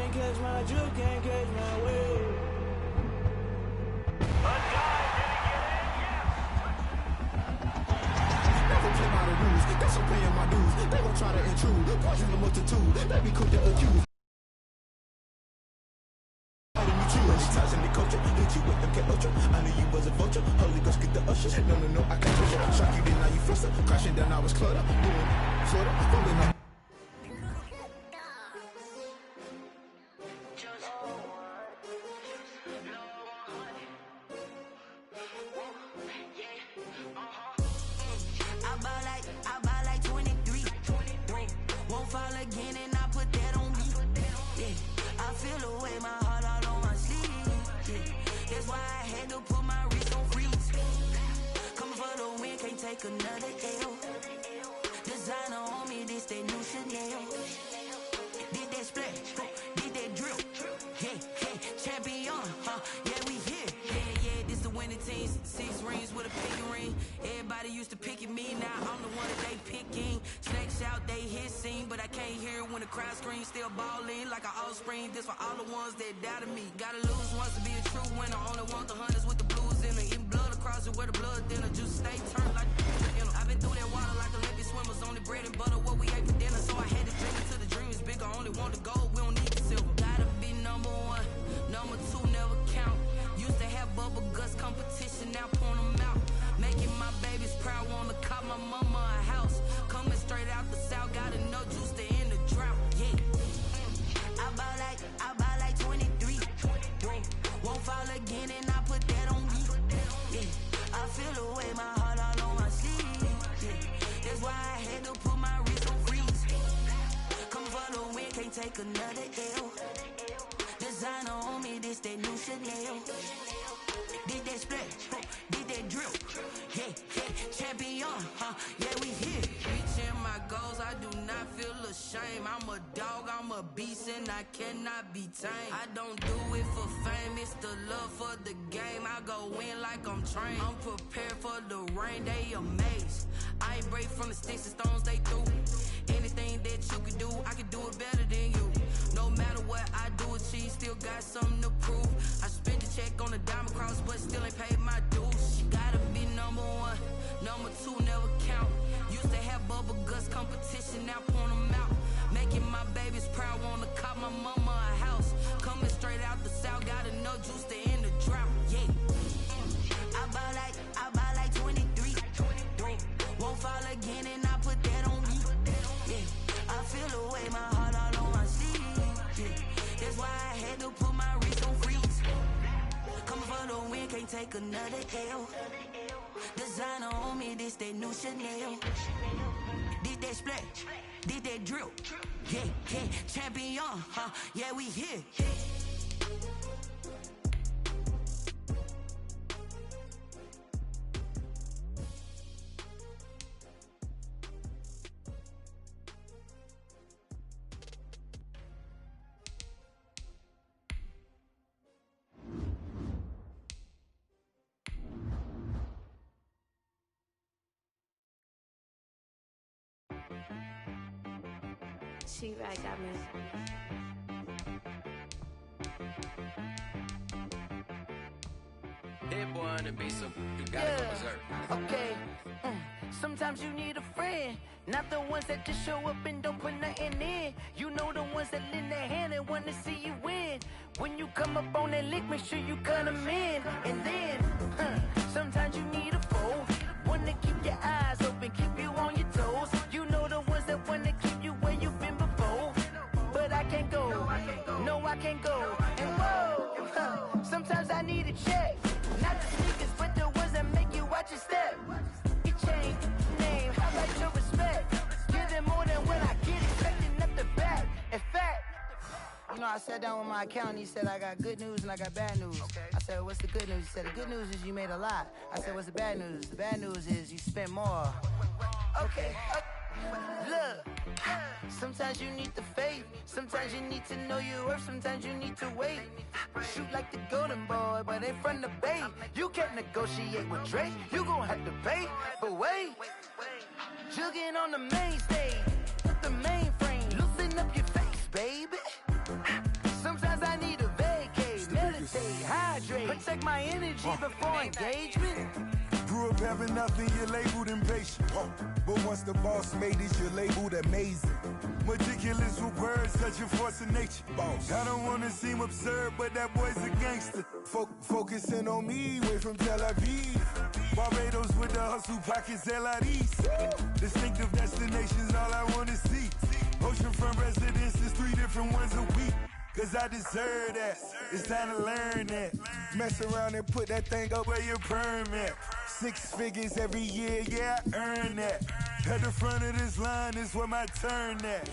can't catch my drift, can't catch my wave. A guy didn't get in, yes! Never play by the rules, guess I'm paying my dues. They gon' try to intrude, poison the multitude. Let me cook the accused. Touching the culture, hit you with them cat ultra. I knew you was a vulture. Holy Ghost, get the usher. No, I can't touch you. Shock you, then now you fluster. Crashing down, I was clutter. Doing Florida, falling up. I buy like 23. Won't fall again, and I put that on me. Yeah, I feel the way my heart all on my sleeve. Yeah, that's why I had to put my wrist on freeze. Coming for the win, can't take another L. Designer on me, this that new Chanel. Did that splash, did that drill. Yeah, champion, yeah, we here. Yeah, this the winning team. 6 rings with a pinky ring. Everybody used to pick at me, now I'm the one that they picking. Snakes out, they hit scene, but I can't hear it when the crowd screams. Still balling like an offspring. This for all the ones that doubted me. Gotta lose once to be a true winner. Only want the hunters with the blues in it. Eating blood across it where the blood thinner. Juice stay turned like I've been through that water like Olympic swimmers. Only bread and butter, what we ate for dinner. So I had to drink it till the dream is bigger. Only want the gold, we don't need the silver. Gotta be number 1, number 2 never count. Used to have bubble guts competition, now point them out. Making my babies proud, wanna cop my mama a house. Coming straight out the south, got enough juice to end the drought. Yeah, I buy like 23. Won't fall again, and I put that on me. Yeah, I feel the way my heart all on my sleeve. Yeah, that's why I had to put my wrist on freeze. Coming for the win, can't take another L. Designer on me, this that new Chanel. Did that splash, did that drill. Yeah, champion, yeah, we here. Reaching my goals, I do not feel ashamed. I'm a dog, I'm a beast, and I cannot be tamed. I don't do it for fame, it's the love for the game. I go in like I'm trained. I'm prepared for the rain, they amazed. I ain't break from the sticks and stones they threw. Anything that you can do, I can do it better than you. No matter what I do, achieve, still got something to prove. I spent the check on the diamond cross, but still ain't paid my dues. Gotta be number 1, number 2 never count. Used to have bubble guts competition, now point them out. Making my babies proud, wanna cop my mama a house. Coming straight out the south, got enough juice to end the drought. Yeah, I buy like 23. Won't fall again, and I put that on me. Yeah, I feel the way my heart all on my sleeve. Yeah, that's why I had to put my wrist on freeze. Coming for the win, can't take another L. Designer on me, this that new Chanel. Did that splash, did that drill. Yeah, champion, yeah, we here. She right got me. Hit boy on the beat, so you gotta go berserk. Okay. Sometimes you need a friend, not the ones that just show up and don't put nothing in. You know the ones that lend their hand and wanna see you win. When you come up on that lick, make sure you cut them in. And then, sometimes you need a foe, one to keep your eyes open, keep you on your toes. You know the ones that wanna keep you where you've been before. But I can't go, no I can't go. And whoa, sometimes I need a check. Not the sneakers, but the ones that make you watch your step. You change name, highlight your respect. Give them more than what I get, expecting up the back. In fact, you know, I sat down with my accountant, he said I got good news and I got bad news. I said, what's the good news? He said, the good news is you made a lot. I said, what's the bad news? The bad news is you spent more. Okay. Look, sometimes you need the faith, sometimes you need to know your worth, sometimes you need to wait. Shoot like the golden boy, but ain't from the bay. You can't negotiate with Drake, you gon' have to pay. But wait, jugging on the main stage, the mainframe, loosen up your face, baby. Protect my energy before engagement. Grew up having nothing, you're labeled impatient. But once the boss made it, you're labeled amazing. Meticulous with words, such a force of nature. Boss. I don't wanna seem absurd, but that boy's a gangster. Focusing on me, way from Tel Aviv. Barbados with the hustle pockets, LIDs. Distinctive destinations, all I wanna see. Oceanfront residences, 3 different ones a week. Cause I deserve that, it's time to learn that. Mess around and put that thing up where your perm at. 6 figures every year, yeah, I earn that. At the front of this line is where my turn at.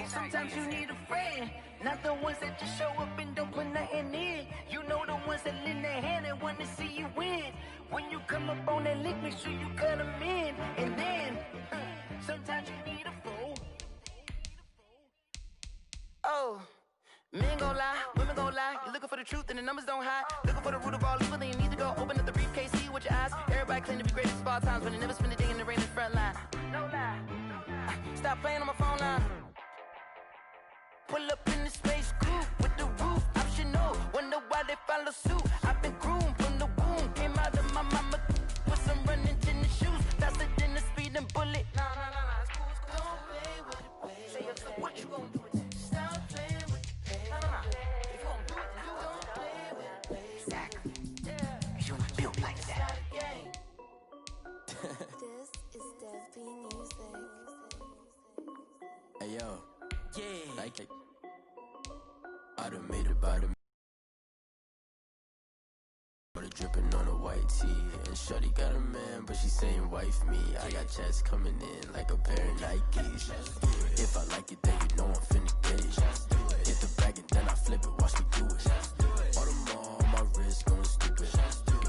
Sometimes you need a friend, not the ones that just show up and don't put nothing in. You know the ones that lend their hand and want to see you win. When you come up on that lick, make sure you cut them in. And then, sometimes you need a fool. Oh. Men gon' lie, women gon' lie. You're looking for the truth and the numbers don't hide. Looking for the root of all evil, then you need to go open up the briefcase, see with your eyes. Everybody claim to be greatest of all times, but they never spend a day in the rain in the front line. No lie. Stop playing on my phone line. Pull up in the space coupe with the roof optional. Wonder why they follow suit. I've been groomed from the womb. Came out of my mama with some running tennis shoes. Faster than the speeding bullet. Nah, it's cool, it's cool. Don't play with it, baby. Say up, so what you gon' do with it? Stop playing with it. This is Dev B Music. Hey yo, yeah, like it. I done made it by the dripping on a white tee. And shorty got a man, but she saying wife me. I got checks coming in like a pair of Nikes. If I like it, then you know I'm finna get it. Hit the bag and then I flip it, watch me do it. All them on my wrist going stupid.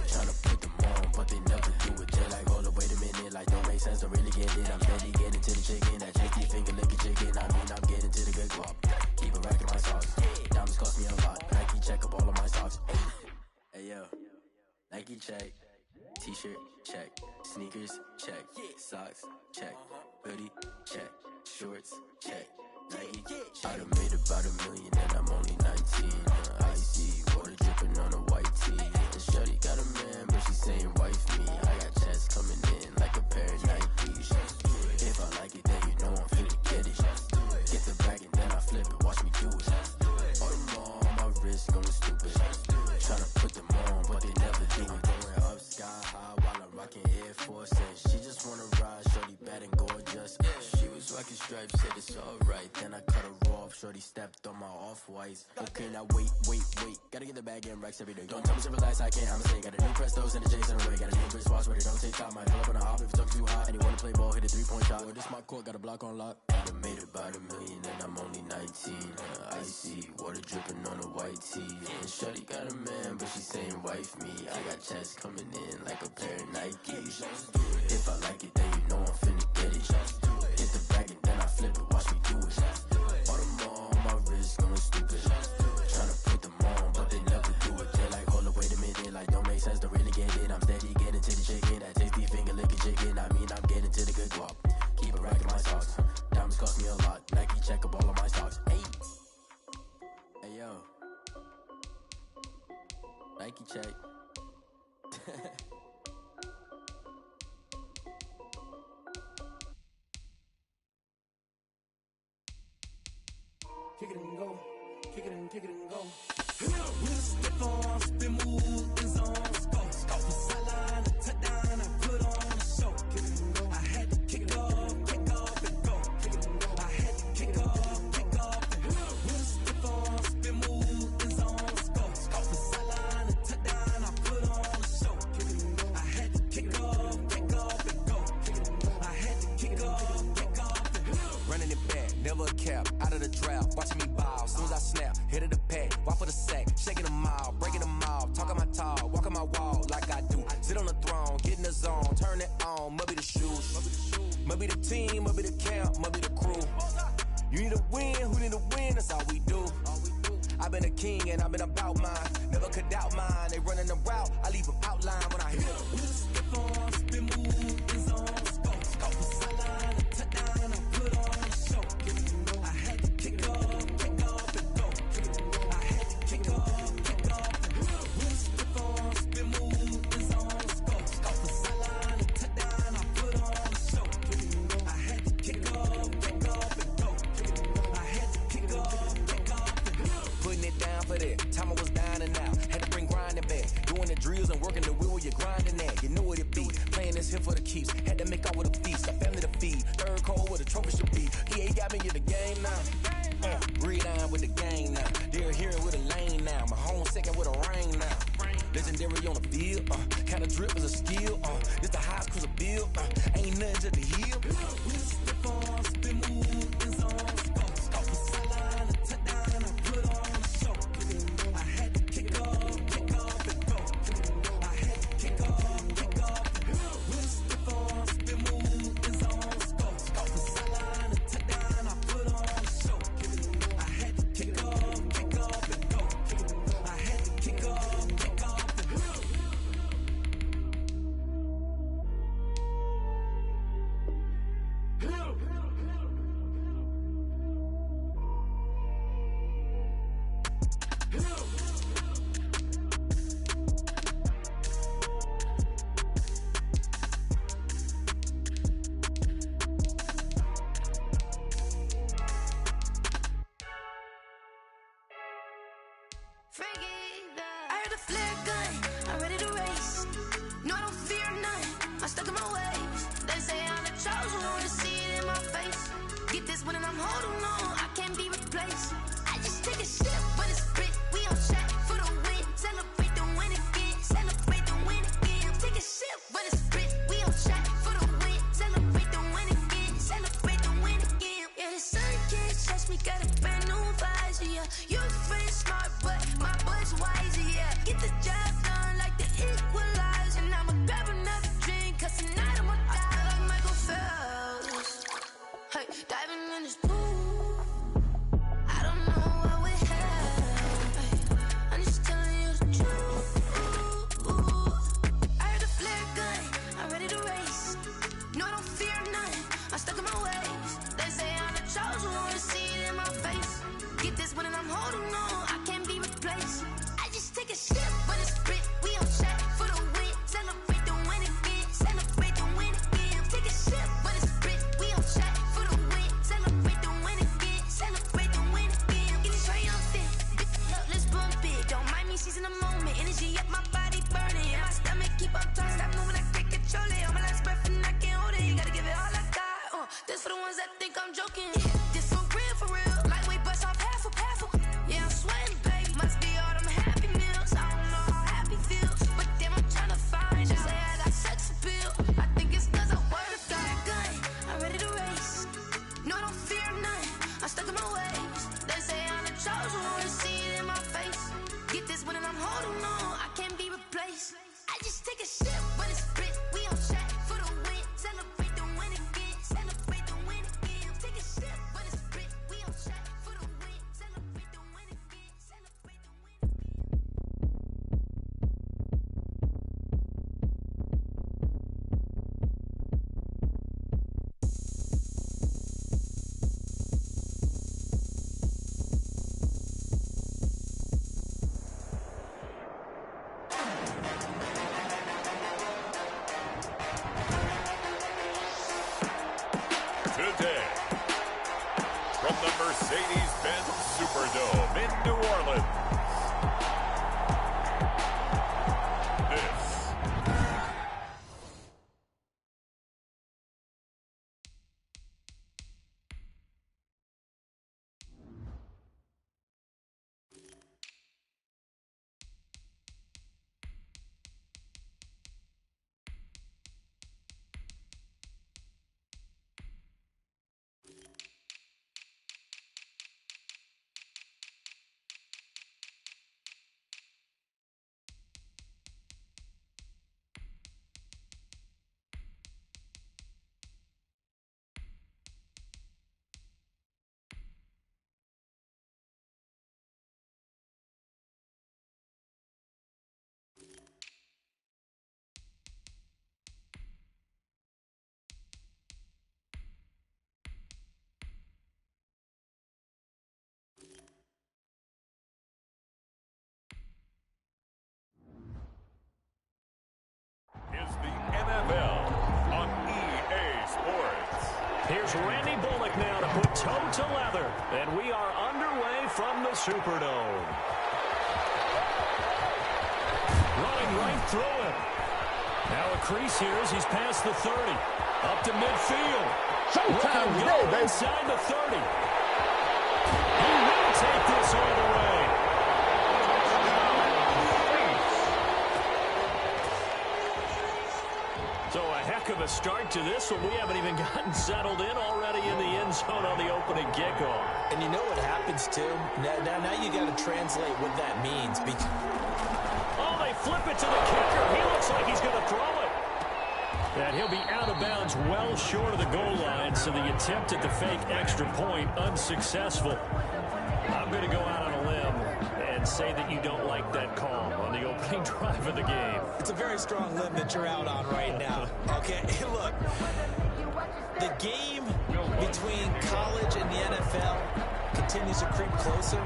Tryna put them on, but they never do it. They like, hold up, wait a minute, like don't make sense to really get it. I'm steady getting to the chicken, that chicky finger licking chicken. I mean, I'm getting to the good guap. Keep a rack in my socks. Diamonds cost me a lot. Nike check up all of my socks. Hey yo, Nike check. T-shirt check. Sneakers check. Socks check. Hoodie check. Shorts check. Nike. I done made about $1 million and I'm only 19. Icy water dripping on a white tee. And shorty got a man, but she saying wife me. I got checks coming in like a pair of Nikes. If I like it, then you know I'm finna get it. Get the bag and then I flip it, watch me do it. All them on my wrist going stupid. Tryna put them on, but they never do it. Going up sky high while I'm rocking Air Forces. She just wanna ride, shorty bad and gorgeous. She was rocking stripes, said it's alright. Then I cut her off, shorty stepped on my off-whites. Okay, now wait. Gotta get the bag and racks every day. Don't tell me to relax, I can't, I'ma say. Got a new Prestos and the J's in the way. Got a new Chris Watch, but it don't take time. Might pull up on a hop if it's up too hot. And you wanna play ball, hit a 3-point shot. Or this my court, got a block on lock. I done made about $1 million and I'm only 19. Icy water dripping on a white tee. And shorty got a man, but she saying wife me. I got checks coming in like a pair of Nikes. If I like it, then you know I'm finna get it. Hit the bag and then I flip it, watch me do it. All them on my wrist going stupid. Tryna put them on, but they never do it. They like, hold up, wait a minute, like don't make sense to really get it. I'm steady getting to the chicken, that tasty finger licking chicken. I mean, I'm getting to the good guap. Keep a rack in my socks. Diamonds cost me a lot. Nike check up all of my stocks. Hey yo, Nike check. Kick it and go. Kick it and go. We'll step on, spin move, and zones go. Off the sideline, a touchdown, I put on a show. Kick it and go. I had to kick off and go. Kick it and go. I had to kick off and go. We'll step on, spin move, and zones go. Off the sideline, a touchdown, I put on a show. Kick it and go. I had to kick off and go. Kick it and go. I had to kick off and go. Running it back, never a cap, out of the draft, watching me ball. Soon as I snap, hit of the pack, walk for the sack, shaking them all, breaking them all, talking my talk, walking my wall like I do. Sit on the throne, get in the zone, turn it on, maybe the shoes, maybe the team, maybe the camp, maybe the crew. You need a win, who need a win, that's all we do. I've been a king and I've been about mine, never could doubt mine. They running the route, I leave them outline when I hit them. We'll step on, spin move, and zones go. Off the sideline, a touchdown, I put on a show. I had to kick off and go. I had to kick off and go. We'll step get down for that. Time I was dining out, had to bring grinding back. Doing the drills and working the wheel where you're grinding at. You know what it be, playing this here for the keeps. Had to make out with a feast, a family to feed. Third cold where the trophy should be. He ain't got me in the game now. Breed on with the gang now. They're here with a lane now. My home second with a ring now. Legendary on the field, kinda drip is a skill. This the highest cruiser bill, ain't nothing to the hill. Spin move, it's on scope. Scope the sideline, a touchdown, I put on a show. I had to kick off and go. I had to kick off and go. Spin move, it's on scope. Scope the sideline, a touchdown, I put on a show. I had to kick off and go. I had to kick off and go. I heard a flare gun, I'm ready to race. No, I don't fear none, I'm stuck in my ways. They say I'm the chosen one, to see it in my face. Get this one and I'm holding on, I can't be replaced. I just take a sip, but it's spit, we on shot for the win. Celebrate the win again, celebrate the win again. Take a sip, but it's spit, we on shot for the win. Celebrate the win again, celebrate the win again. Yeah, the sun can't touch me, got a brand new visor, yeah. You friend smart, but my boy's wiser, yeah. Get the job done like the equalizer. And I'ma grab another drink, cause tonight I'ma die like Michael Phelps. Hey, diving in this pool, I don't know what we have. Hey, I'm just telling you the truth. I heard a flare gun, I'm ready to race. No, I don't fear none, I'm stuck in my ways. They say I'm the chosen one, to see it in my face. Get this one and I'm holding on, I can't be replaced. I just take a sip, but it's spit, we on shot for the win. Celebrate the win again, celebrate the win again. Take a sip, but it's spit, we on shot for the win. Celebrate the win again, celebrate the win again. Get it triumphant, look, let's bump it. Don't mind me seizing the moment, energy up my body burning. And my stomach keep up turning, stop moving, I can't control it. On my last breath and I can't hold it, you gotta give it all I got. This for the ones that think I'm joking. This for real, lightweight bust off half a paddle. Yeah, I'm sweating, babe, must be all them happy meals. I don't know how happy feels, but damn, I'm tryna find out. Say I got sex appeal, I think it's cause I work. Got a gun, I'm ready to race. No, I don't fear none, I'm stuck in my ways. They say I'm the chosen one, to see it in my face. Get this one and I'm holding on, I can't be replaced. I just take a sip, but it's spit, we on shot for the win. Celebrate the win again, celebrate the win again. Take a sip, but it's spit, we on shot for the win. Celebrate the win again, celebrate the win again. Today, from the Mercedes-Benz Superdome in New Orleans, this Here's Randy Bullock now to put toe to leather. And we are underway from the Superdome. Running right through him. Now a crease here as he's past the 30. Up to midfield. Showtime today, baby. Inside the 30. He will take this all the way. So a heck of a start to this one. We haven't even gotten settled in already in the end zone on the opening kickoff. And you know what happens, too? Now you got to translate what that means. Oh, they flip it to the kicker. He looks like he's going to throw it. And he'll be out of bounds well short of the goal line, so the attempt at the fake extra point unsuccessful. I'm going to go out on a limb and say that you don't like that call on the opening drive of the game. It's a very strong limb that you're out on right now. Okay, look, the game between college and the NFL continues to creep closer,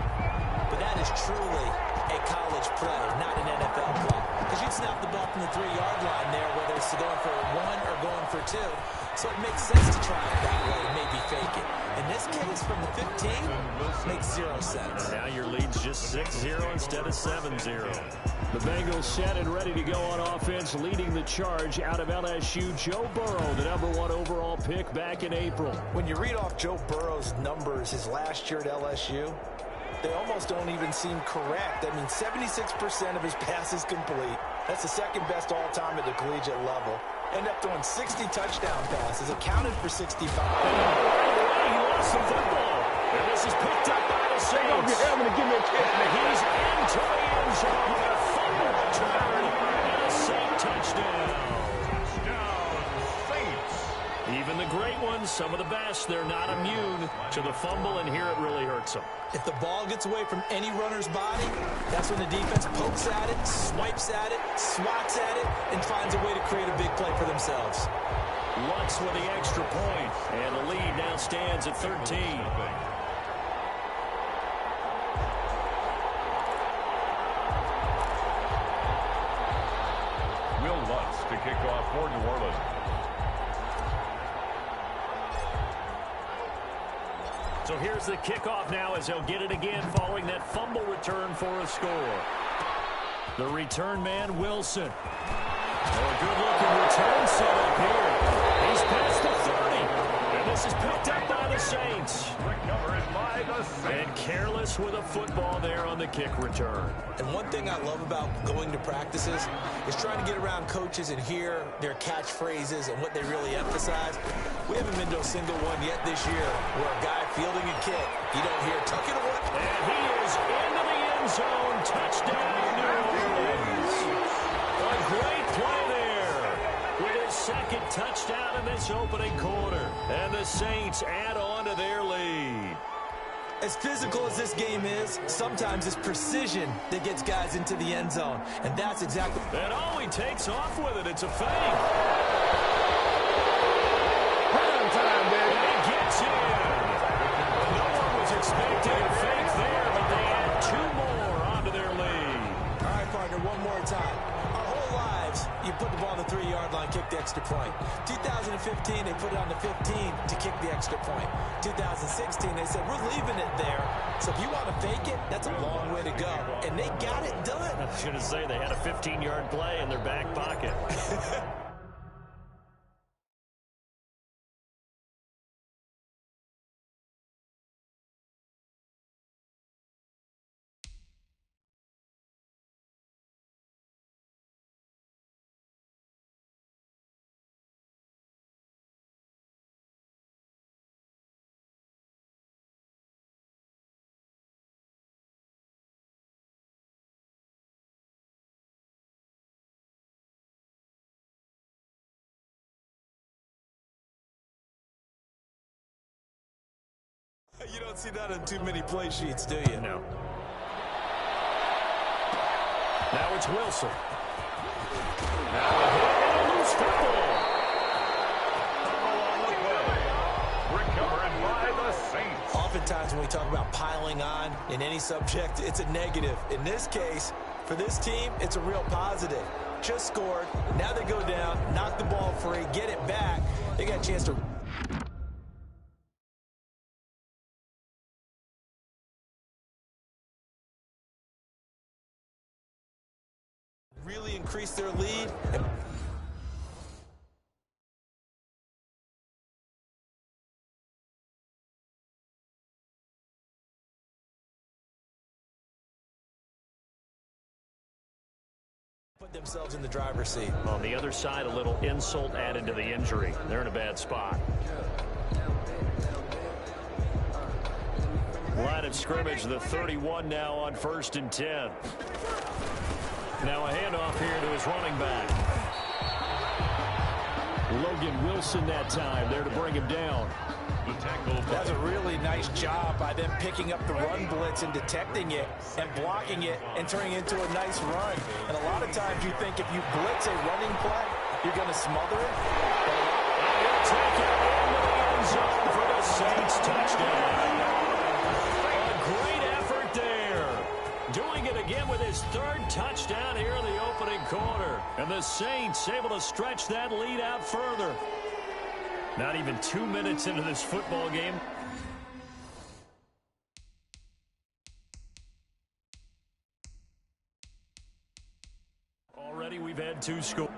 but that is truly a college play, not an NFL play. Because you'd snap the ball from the 3-yard line there, whether it's going for 1 or going for 2. So it makes sense to try it that way, maybe fake it. In this case, from the 15, makes 0 sense. Now your lead's just 6-0 instead of 7-0. The Bengals set and ready to go on offense, leading the charge out of LSU, Joe Burrow, the #1 overall pick back in April. When you read off Joe Burrow's numbers his last year at LSU, they almost don't even seem correct. I mean, 76% of his passes complete. That's the second best all-time at the collegiate level. Ended up throwing 60 touchdown passes, accounted for 65. He lost the football. And this is picked up by the Saints. And he's into the end zone with a fumble return and a Saint touchdown. Even the great ones, some of the best, they're not immune to the fumble, and here it really hurts them. If the ball gets away from any runner's body, that's when the defense pokes at it, swipes at it, swats at it, and finds a way to create a big play for themselves. Lutz with the extra point, and the lead now stands at 13. Will Lutz to kick off for New Orleans. So here's the kickoff now as he'll get it again following that fumble return for a score. The return man, Wilson. Oh, a good-looking return setup here. He's past the 30. And this is picked up by the Saints. And careless with a football there on the kick return. And one thing I love about going to practices is trying to get around coaches and hear their catchphrases and what they really emphasize. We haven't been to a single one yet this year where a guy fielding a kick, you don't hear, tuck it away. And he is into the end zone. Touchdown, New Orleans. A great play there with his second touchdown in this opening quarter. And the Saints add on to their lead. As physical as this game is, sometimes it's precision that gets guys into the end zone. And that's exactly... And all he takes off with it, it's a fake. Prime time, baby. And he gets in. No one was expecting a fake there, but they add 2 more onto their lead. All right, partner, one more time. Our whole lives, you put the ball on the 3-yard line, kick the extra point. 2015, they put it on the 15 to kick the extra point. 2016, they said, we're leaving it there. So if you want to fake it, that's a long way to go. And they got it done. I was going to say, they had a 15-yard play in their back pocket. You don't see that on too many play sheets, do you? No. Now it's Wilson. Now a hit and a loose football. On the play. Recovered by the Saints. Oftentimes when we talk about piling on in any subject, it's a negative. In this case, for this team, it's a real positive. Just scored. Now they go down, knock the ball free, get it back. They got a chance to really increase their lead. And put themselves in the driver's seat. On the other side, a little insult added to the injury. They're in a bad spot. Line of scrimmage, the 31 now on 1st and 10. Now a handoff here to his running back. Logan Wilson that time there to bring him down. That's a really nice job by them picking up the run blitz and detecting it and blocking it and turning it into a nice run. And a lot of times you think if you blitz a running play, you're going to smother it. And he'll take it into the end zone for the Saints touchdown. A great effort there. Doing it again with his 3rd touchdown here in the opening quarter. And the Saints able to stretch that lead out further. Not even 2 minutes into this football game. Already we've had 2 scores.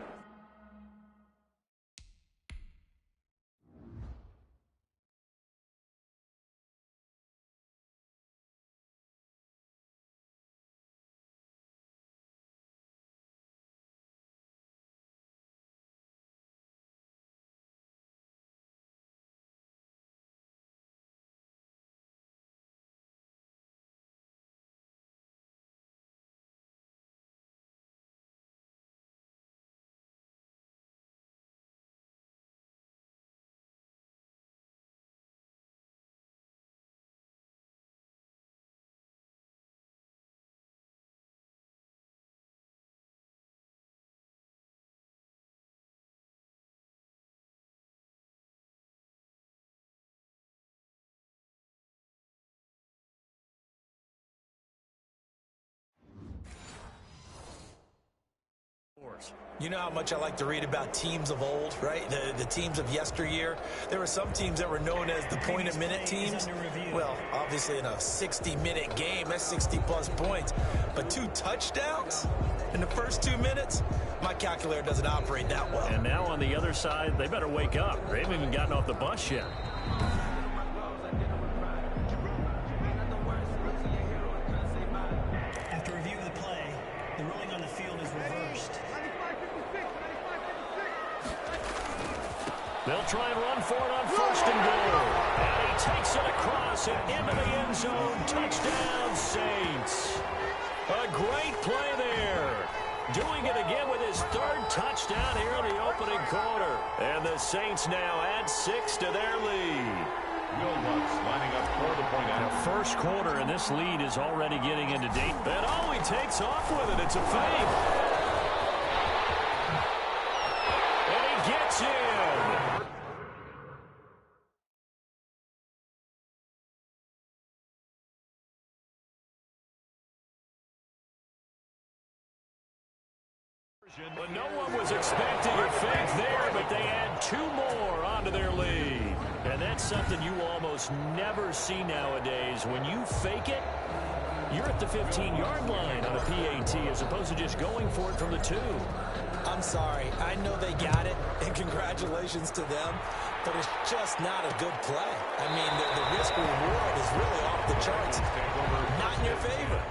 You know how much I like to read about teams of old, right? The teams of yesteryear. There were some teams that were known as the point-a-minute teams. Well, obviously in a 60-minute game, that's 60-plus points. But 2 touchdowns in the first 2 minutes? My calculator doesn't operate that well. And now on the other side, they better wake up. They haven't even gotten off the bus yet. After review of the play, the ruling on the field is reversed. They'll try and run for it on 1st and goal. And he takes it across and into the end zone. Touchdown, Saints. A great play there. Doing it again with his 3rd touchdown here in the opening quarter. And the Saints now add 6 to their lead. Lining up for the point out. The first quarter, and this lead is already getting into date. And oh, he takes off with it. It's a fake. And he gets in. But no one was expecting a fake there, but they add 2 more onto their lead. And that's something you almost never see nowadays. When you fake it, you're at the 15-yard line on a PAT as opposed to just going for it from the 2. I'm sorry. I know they got it, and congratulations to them, but it's just not a good play. I mean, the risk-reward is really off the charts. Not in your favor.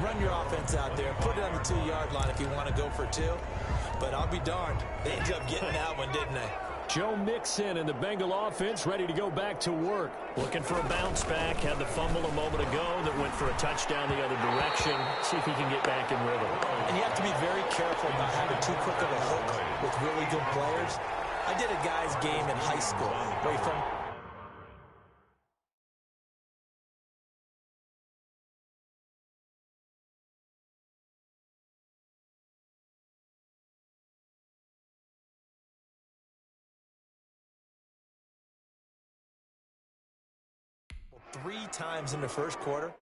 Run your offense out there. Put it on the 2-yard line if you want to go for 2. But I'll be darned. They ended up getting that one, didn't they? Joe Mixon and the Bengal offense ready to go back to work. Looking for a bounce back. Had the fumble a moment ago that went for a touchdown the other direction. See if he can get back in rhythm. And you have to be very careful about having too quick of a hook with really good players. I did a guy's game in high school where he from three times in the first quarter.